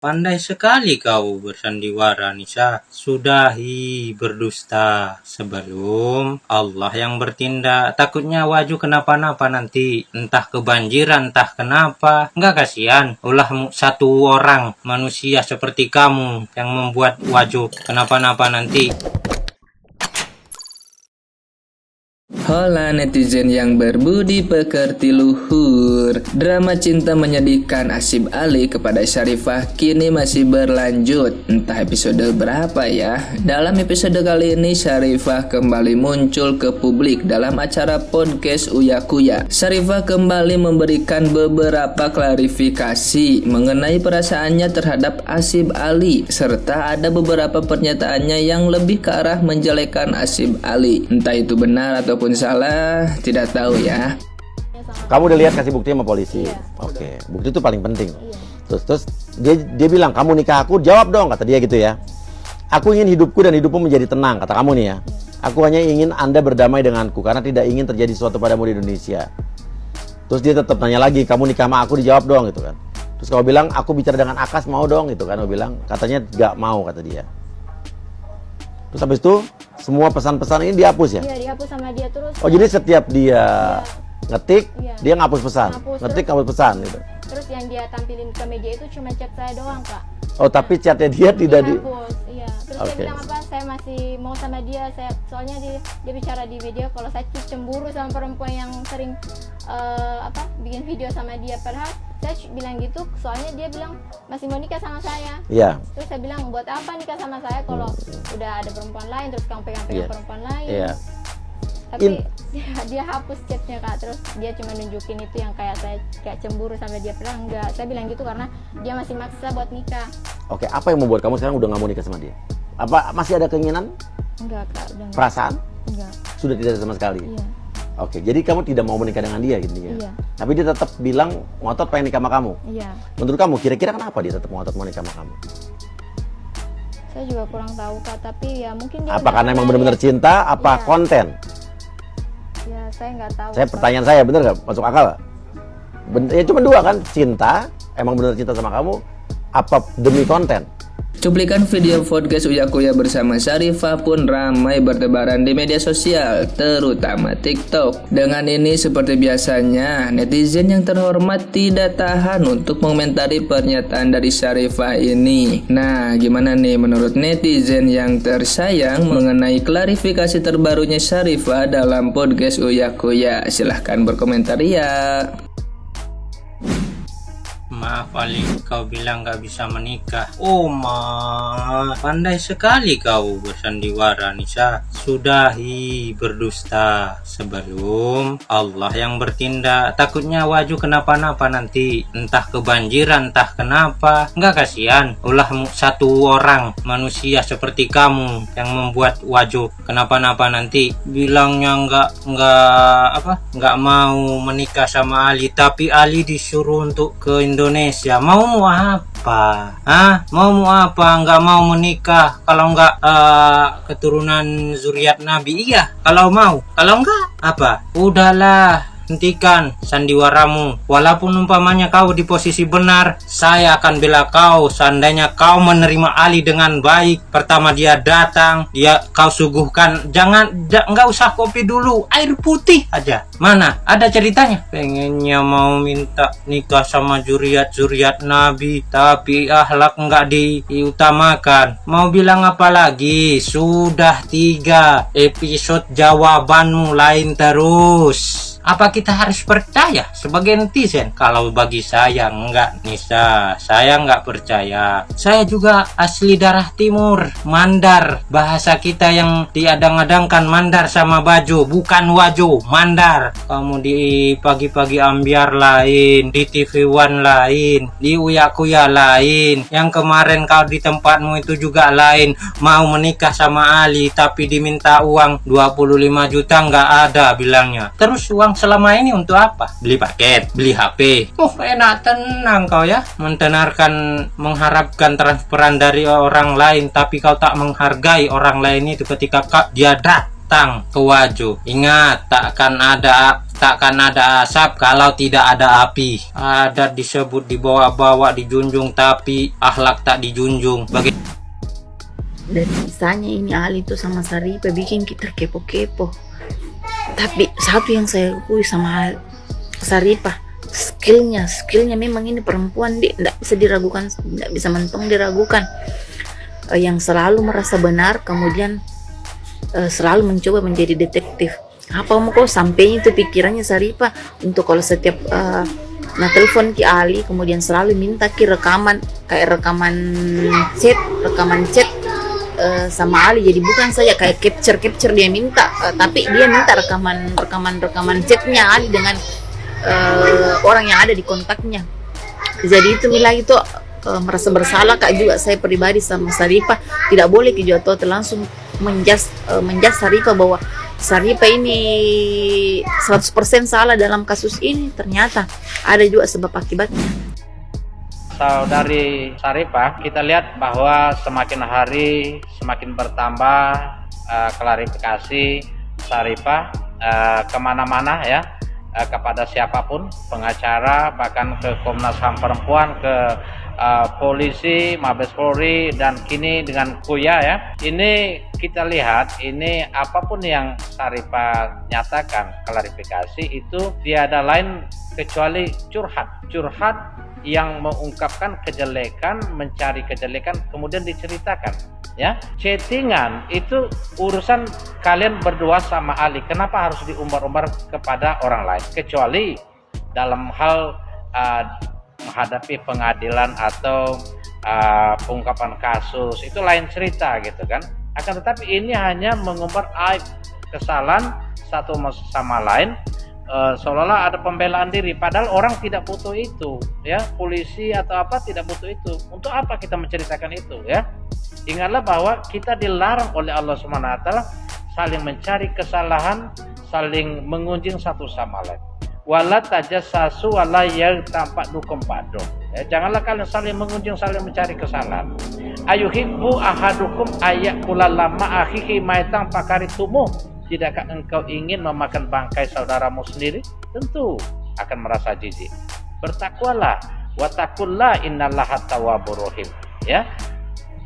Pandai sekali kau bersandiwara, Nisa. Sudahi berdusta sebelum Allah yang bertindak. Takutnya Waju kenapa-napa nanti. Entah kebanjiran, entah kenapa. Enggak kasihan. Ulah satu orang manusia seperti kamu yang membuat Waju kenapa-napa nanti. Hola netizen yang berbudi pekerti luhur. Drama cinta menyedihkan Asib Ali kepada Syarifah kini masih berlanjut. Entah episode berapa ya. Dalam episode kali ini Syarifah kembali muncul ke publik dalam acara podcast Uya Kuya. Syarifah kembali memberikan beberapa klarifikasi mengenai perasaannya terhadap Asib Ali, serta ada beberapa pernyataannya yang lebih ke arah menjelekan Asib Ali. Entah itu benar ataupun salah, tidak tahu ya. Kamu udah lihat kasih bukti sama polisi? Iya, Oke, bukti itu paling penting. Iya. Terus dia bilang, kamu nikah aku, jawab dong, kata dia gitu ya. Aku ingin hidupku dan hidupmu menjadi tenang, kata kamu nih ya. Aku hanya ingin Anda berdamai denganku karena tidak ingin terjadi sesuatu padamu di Indonesia. Terus dia tetap nanya lagi, kamu nikah sama aku, dijawab dong gitu kan. Terus kamu bilang, aku bicara dengan Akas, mau dong gitu kan. Kamu bilang, katanya gak mau, kata dia. Terus habis itu semua pesan-pesan ini dihapus ya? Iya, dihapus sama dia terus. Oh, jadi setiap dia ngetik, Iya. dia ngapus pesan. Ngetik, ngapus pesan gitu. Terus yang dia tampilin ke media itu cuma chat saya doang, Kak. Oh, tapi chatnya dia tidak di... Dihapus, iya. Terus Oke. dia bilang apa? Saya masih mau sama dia. Soalnya dia bicara di video kalau saya cemburu sama perempuan yang sering bikin video sama dia. Padahal saya bilang gitu, soalnya dia bilang masih mau nikah sama saya. Iya. Terus saya bilang, buat apa nikah sama saya kalau udah ada perempuan lain, terus kamu pegang-pegang Iya. perempuan lain. Iya. Tapi dia hapus chatnya, Kak. Terus dia cuma nunjukin itu yang kayak saya kayak cemburu sama dia. Padahal enggak, saya bilang gitu karena dia masih maksa buat nikah. Oke, apa yang membuat kamu sekarang udah nggak mau nikah sama dia? Apa masih ada keinginan? Enggak, Kak, udah enggak. Perasaan? Enggak. Sudah tidak ada sama sekali? Iya. Oke, jadi kamu tidak mau menikah dengan dia gitu ya? Iya. Tapi dia tetap bilang ngotot pengen nikah sama kamu. Iya. Menurut kamu, kira-kira kenapa dia tetap ngotot mau nikah sama kamu? Saya juga kurang tahu, Kak, tapi ya mungkin dia Apa udah karena emang pernah benar-benar lihat. cinta? Apa Iya. konten? Ya, saya nggak tahu. Saya Kak. pertanyaan saya bener nggak? Masuk akal nggak? Ya cuma dua kan, cinta, emang benar cinta sama kamu, apa demi konten? Cuplikan video podcast Uya Kuya bersama Syarifah pun ramai bertebaran di media sosial, terutama TikTok. Dengan ini seperti biasanya, netizen yang terhormat tidak tahan untuk mengomentari pernyataan dari Syarifah ini. Nah, gimana nih menurut netizen yang tersayang mengenai klarifikasi terbarunya Syarifah dalam podcast Uya Kuya? Silahkan berkomentar ya. Maaf Ali, kau bilang gak bisa menikah. Oh pandai sekali kau bersandiwara, Nisa. Sudahi berdusta sebelum Allah yang bertindak. Takutnya Waju kenapa-napa nanti. Entah kebanjiran, entah kenapa. Enggak kasihan. Ulah satu orang manusia seperti kamu yang membuat Waju kenapa-napa nanti. Bilangnya nggak mau menikah sama Ali, tapi Ali disuruh untuk ke Indonesia. Mau apa? Mau apa? Nggak mau menikah kalau nggak keturunan zuriat Nabi. Iya, kalau mau. Kalau nggak apa? Udahlah, hentikan sandiwaramu. Walaupun umpamanya kau di posisi benar, saya akan bela kau. Seandainya kau menerima Ali dengan baik, pertama dia datang, kau suguhkan, nggak usah kopi dulu, air putih aja. Mana ada ceritanya? Pengennya mau minta nikah sama zuriat Nabi, tapi akhlak nggak diutamakan. Mau bilang apa lagi? Sudah 3 episode jawabanmu lain terus. Apa kita harus percaya sebagai netizen? Kalau bagi saya enggak, Nisa. Saya enggak percaya. Saya juga asli darah timur, Mandar. Bahasa kita yang diadang-adangkan Mandar sama Bajo, bukan Wajo, Mandar. Kamu di pagi-pagi ambiar lain, di TV One lain, di Uya Kuya lain. Yang kemarin kau di tempatmu itu juga lain. Mau menikah sama Ali tapi diminta uang 25 juta enggak ada bilangnya. Terus uang selama ini untuk apa? Beli paket, beli HP. Enak tenang kau ya, mengharapkan transferan dari orang lain, tapi kau tak menghargai orang lain itu ketika dia datang ke Wajo. Ingat, takkan ada asap kalau tidak ada api. Adat disebut dibawa-bawa, dijunjung, tapi akhlak tak dijunjung. Dan misalnya ini Ali tuh sama Saripa bikin kita kepo-kepo. Tapi satu yang saya akui sama Saripa, skillnya memang ini perempuan, dia tidak bisa diragukan, tidak bisa mentong diragukan. Yang selalu merasa benar, kemudian selalu mencoba menjadi detektif. Apa mau kok sampai itu pikirannya Saripa untuk kalau setiap telepon ke Ali, kemudian selalu minta rekaman, kayak rekaman chat sama Ali. Jadi bukan saja kayak capture dia minta, tapi dia minta rekaman chatnya Ali dengan orang yang ada di kontaknya. Jadi itu Mila itu merasa bersalah Kak juga. Saya pribadi sama Saripa tidak boleh ke Jawa langsung menjas Saripa bahwa Saripa ini 100% salah dalam kasus ini. Ternyata ada juga sebab akibatnya. Saudari Saripa, kita lihat bahwa semakin hari semakin bertambah klarifikasi Saripa kemana-mana ya, kepada siapapun, pengacara, bahkan ke Komnas HAM Perempuan, ke polisi, Mabes Polri, dan kini dengan Kuya ya. Ini kita lihat, ini apapun yang Saripa nyatakan klarifikasi itu tiada lain kecuali curhat yang mengungkapkan kejelekan, mencari kejelekan, kemudian diceritakan ya. Chattingan itu urusan kalian berdua sama Ali, kenapa harus diumbar-umbar kepada orang lain, kecuali dalam hal menghadapi pengadilan atau pengungkapan kasus, itu lain cerita gitu kan. Akan tetapi ini hanya mengumbar aib, kesalahan satu sama lain, seolah-olah ada pembelaan diri, padahal orang tidak butuh itu ya, polisi atau apa tidak butuh itu. Untuk apa kita menceritakan itu ya? Ingatlah bahwa kita dilarang oleh Allah SWT saling mencari kesalahan, saling mengunjing satu sama lain. Wala tajassasu wala yaghtab dukum ba'dum. Ya, janganlah kalian saling mengunjing, saling mencari kesalahan. Ayuhibbu ahadukum ayakula lama akhihi maitan fakaritumu. Tidakkah engkau ingin memakan bangkai saudaramu sendiri? Tentu akan merasa jijik. Bertakwalah, wattaqullah innallaha tawwabur rahim. Ya,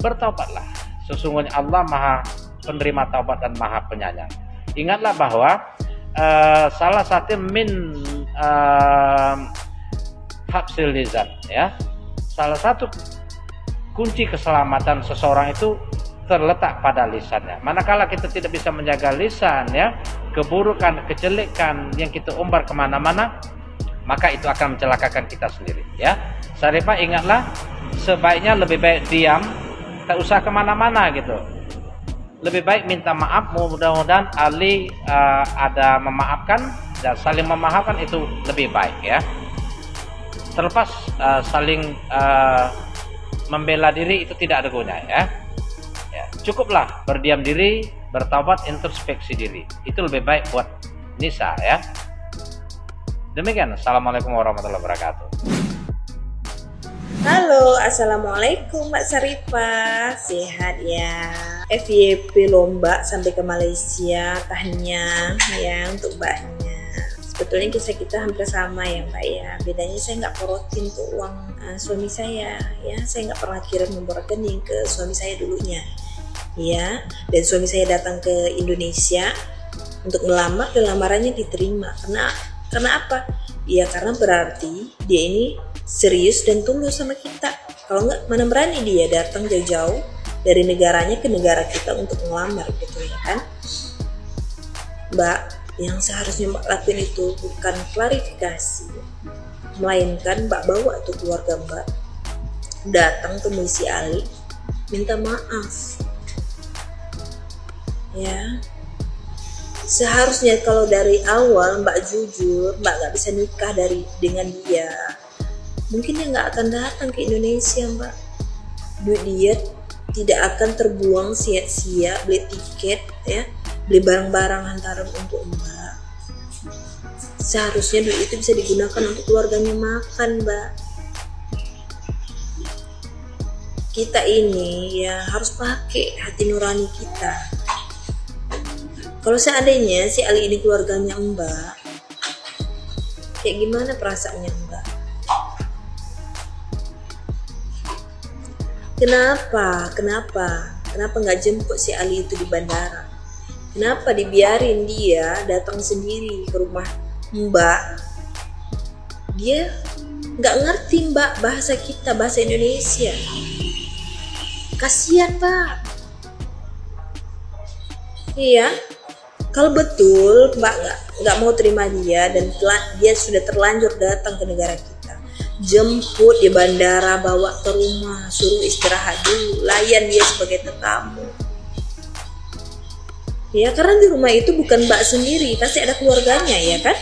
bertaubatlah. Sesungguhnya Allah Maha penerima taubat dan Maha penyayang. Ingatlah bahwa salah satu min hafzil lisan ya. Salah satu kunci keselamatan seseorang itu terletak pada lisannya. Manakala kita tidak bisa menjaga lisan ya, keburukan, kejelekan yang kita umbar kemana-mana, maka itu akan mencelakakan kita sendiri ya. Saripa, ingatlah, sebaiknya lebih baik diam, tak usah kemana-mana gitu. Lebih baik minta maaf. Mudah-mudahan Ali ada memaafkan dan saling memaafkan, itu lebih baik ya. Terlepas saling membela diri itu tidak ada gunanya ya. Cukuplah berdiam diri, bertaubat, introspeksi diri. Itu lebih baik buat Nisa ya. Demikian. Assalamualaikum warahmatullahi wabarakatuh. Halo, assalamualaikum Mbak Saripa, sehat ya? FYP lomba sampai ke Malaysia, tahniah ya untuk Mbaknya. Sebetulnya kisah kita hampir sama ya Mbak ya. Bedanya saya nggak porotin tuh uang suami saya ya. Saya nggak pernah kirim nomor rekening ke suami saya dulunya. Ya, dan suami saya datang ke Indonesia untuk melamar, dan lamarannya diterima. Karena apa? Ya karena berarti dia ini serius dan tulus sama kita. Kalau nggak, mana berani dia datang jauh-jauh dari negaranya ke negara kita untuk melamar gitu ya kan? Mbak, yang seharusnya Mbak lakuin itu bukan klarifikasi, melainkan Mbak bawa tuh keluarga Mbak datang temui si Ali, minta maaf. Ya, seharusnya kalau dari awal Mbak jujur, Mbak nggak bisa nikah dengan dia, mungkin dia nggak akan datang ke Indonesia Mbak. Duit dia tidak akan terbuang sia-sia beli tiket ya, beli barang-barang hantaran untuk Mbak. Seharusnya duit itu bisa digunakan untuk keluarganya makan Mbak. Kita ini ya harus pakai hati nurani kita. Kalau seandainya si Ali ini keluarganya Mbak, kayak gimana perasaannya Mbak? Kenapa nggak jemput si Ali itu di bandara? Kenapa dibiarin dia datang sendiri ke rumah Mbak? Dia nggak ngerti Mbak bahasa kita, bahasa Indonesia. Kasihan Mbak. Iya, kalau betul Mbak nggak mau terima dia dan dia sudah terlanjur datang ke negara kita, jemput di bandara, bawa ke rumah, suruh istirahat dulu, layan dia sebagai tetamu. Ya, karena di rumah itu bukan Mbak sendiri, pasti ada keluarganya ya kan.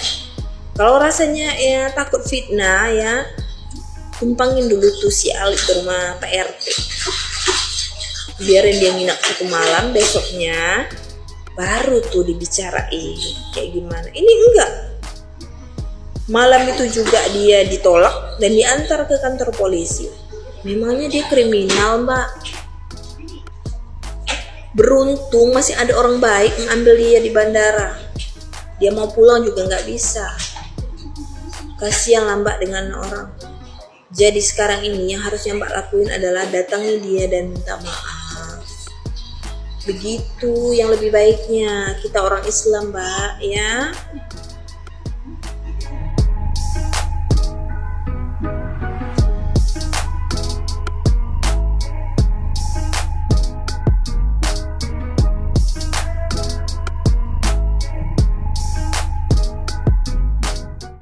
Kalau rasanya ya takut fitnah ya, tumpangin dulu tuh si Ali ke rumah Pak RT, biarin dia nginap 1 malam, besoknya baru tuh dibicarain kayak gimana. Ini enggak, malam itu juga dia ditolak dan diantar ke kantor polisi. Memangnya dia kriminal Mbak? Beruntung masih ada orang baik mengambil dia di bandara. Dia mau pulang juga nggak bisa. Kasihan lah Mbak dengan orang. Jadi sekarang ini yang harusnya Mbak lakuin adalah datangi dia dan minta maaf. Begitu yang lebih baiknya, kita orang Islam Mbak ya.